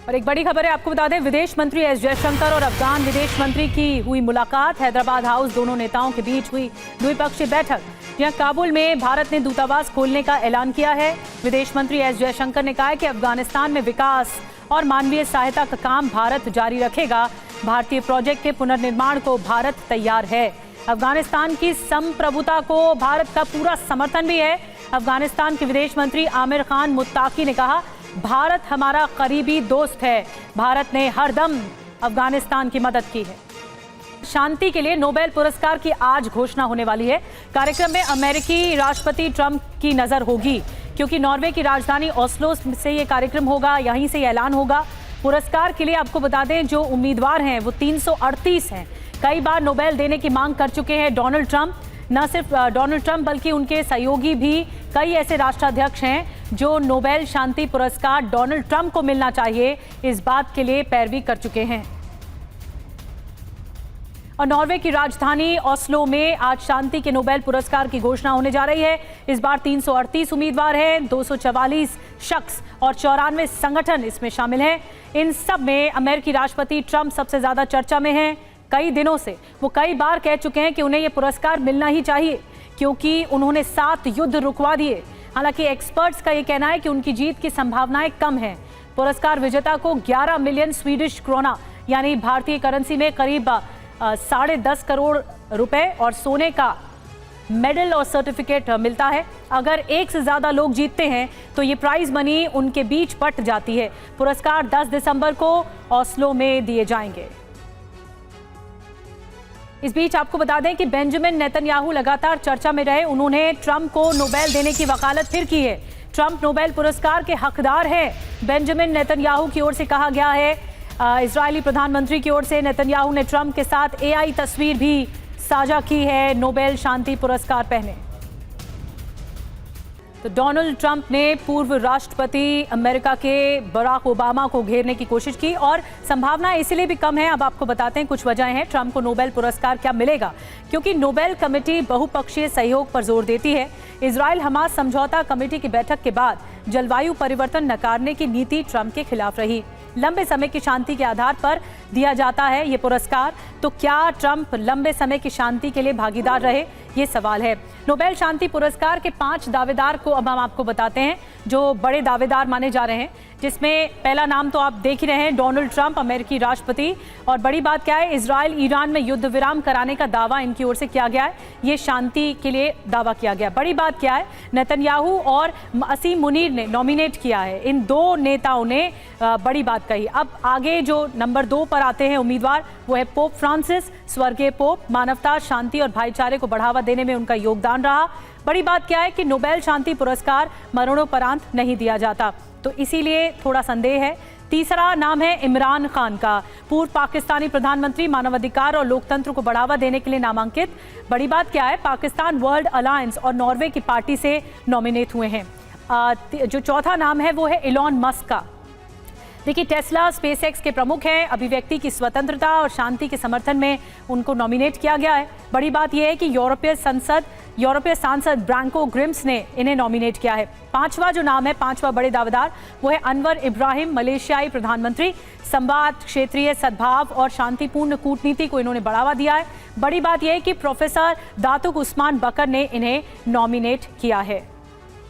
और एक बड़ी खबर है, आपको बता दें, विदेश मंत्री एस जयशंकर और अफगान विदेश मंत्री की हुई मुलाकात। हैदराबाद हाउस दोनों नेताओं के बीच हुई द्विपक्षीय बैठक। यहां काबुल में भारत ने दूतावास खोलने का ऐलान किया है। विदेश मंत्री एस जयशंकर ने कहा है कि अफगानिस्तान में विकास और मानवीय सहायता का काम भारत जारी रखेगा। भारतीय प्रोजेक्ट के पुनर्निर्माण को भारत तैयार है। अफगानिस्तान की संप्रभुता को भारत का पूरा समर्थन भी है। अफगानिस्तान के विदेश मंत्री आमिर खान मुत्ताकी ने कहा, भारत हमारा करीबी दोस्त है। भारत ने हरदम अफगानिस्तान की मदद की है। शांति के लिए नोबेल पुरस्कार की आज घोषणा होने वाली है। कार्यक्रम में अमेरिकी राष्ट्रपति ट्रंप की नजर होगी, क्योंकि नॉर्वे की राजधानी ओस्लो से ये कार्यक्रम होगा, यहीं से ऐलान होगा। पुरस्कार के लिए आपको बता दें, जो उम्मीदवार हैं वो 338 हैं। कई बार नोबेल देने की मांग कर चुके हैं डोनाल्ड ट्रंप। न सिर्फ डोनाल्ड ट्रंप बल्कि उनके सहयोगी भी कई ऐसे राष्ट्राध्यक्ष हैं जो नोबेल शांति पुरस्कार डोनाल्ड ट्रंप को मिलना चाहिए, इस बात के लिए पैरवी कर चुके हैं। और नॉर्वे की राजधानी ओस्लो में आज शांति के नोबेल पुरस्कार की घोषणा होने जा रही है। इस बार 338 उम्मीदवार हैं, 244 शख्स और 94 संगठन इसमें शामिल हैं। इन सब में अमेरिकी राष्ट्रपति ट्रंप सबसे ज्यादा चर्चा में हैं। कई दिनों से वो कई बार कह चुके हैं कि उन्हें यह पुरस्कार मिलना ही चाहिए, क्योंकि उन्होंने 7 युद्ध रुकवा दिए। हालांकि एक्सपर्ट्स का यह कहना है कि उनकी जीत की संभावनाएं कम हैं। पुरस्कार विजेता को 11 मिलियन स्वीडिश क्रोना यानी भारतीय करेंसी में करीब 10.5 करोड़ रुपए और सोने का मेडल और सर्टिफिकेट मिलता है। अगर एक से ज्यादा लोग जीतते हैं तो ये प्राइज मनी उनके बीच बंट जाती है। पुरस्कार 10 दिसंबर को ओस्लो में दिए जाएंगे। इस बीच आपको बता दें कि बेंजामिन नेतन्याहू लगातार चर्चा में रहे। उन्होंने ट्रंप को नोबेल देने की वकालत फिर की है। ट्रंप नोबेल पुरस्कार के हकदार हैं, बेंजामिन नेतन्याहू की ओर से कहा गया है। इजरायली प्रधानमंत्री की ओर से नेतन्याहू ने ट्रंप के साथ एआई तस्वीर भी साझा की है नोबेल शांति पुरस्कार पहने। तो डोनाल्ड ट्रंप ने पूर्व राष्ट्रपति अमेरिका के बराक ओबामा को घेरने की कोशिश की और संभावना इसलिए भी कम है। अब आपको बताते हैं कुछ वजहें हैं ट्रंप को नोबेल पुरस्कार क्या मिलेगा, क्योंकि नोबेल कमेटी बहुपक्षीय सहयोग पर जोर देती है। इजराइल हमास समझौता कमेटी की बैठक के बाद जलवायु परिवर्तन नकारने की नीति ट्रंप के खिलाफ रही। लंबे समय की शांति के आधार पर दिया जाता है ये पुरस्कार। तो क्या ट्रंप लंबे समय की शांति के लिए भागीदार रहे, ये सवाल है। नोबेल शांति पुरस्कार के 5 दावेदार को अब हम आपको बताते हैं, जो बड़े दावेदार माने जा रहे हैं, जिसमें पहला नाम तो आप देख ही रहे हैं, डोनाल्ड ट्रंप अमेरिकी राष्ट्रपति। और बड़ी बात क्या है, इजराइल ईरान में युद्ध विराम कराने का दावा इनकी ओर से किया गया है। ये शांति के लिए दावा किया गया। बड़ी बात क्या है, नेतन्याहू और असीम मुनीर ने नॉमिनेट किया है। इन 2 नेताओं ने बड़ी बात कही। अब आगे जो नंबर 2 पर आते हैं उम्मीदवार, वो है पोप फ्रांसिस। स्वर्गीय पोप मानवता, शांति और भाईचारे को बढ़ावा देने में उनका योगदान रहा। बड़ी बात क्या है कि नोबेल शांति पुरस्कार मरणोपरांत नहीं दिया जाता, तो इसीलिए थोड़ा संदेह है। तीसरा नाम है इमरान खान का, पूर्व पाकिस्तानी प्रधानमंत्री, मानवाधिकार और लोकतंत्र को बढ़ावा देने के लिए नामांकित। बड़ी बात क्या है, पाकिस्तान वर्ल्ड अलायंस और नॉर्वे की पार्टी से नॉमिनेट हुए हैं। जो चौथा नाम है वो है इलॉन मस्क का। देखिए, टेस्ला स्पेसएक्स के प्रमुख हैं। अभिव्यक्ति की स्वतंत्रता और शांति के समर्थन में उनको नॉमिनेट किया गया है। बड़ी बात यह है कि यूरोपीय सांसद ब्रांको ग्रिम्स ने इन्हें नॉमिनेट किया है। 5वां जो नाम है, 5वां बड़े दावेदार, वो है अनवर इब्राहिम, मलेशियाई प्रधानमंत्री। संवाद, क्षेत्रीय सद्भाव और शांतिपूर्ण कूटनीति को इन्होंने बढ़ावा दिया है। बड़ी बात यह है कि प्रोफेसर दातुक उस्मान बकर ने इन्हें नॉमिनेट किया है।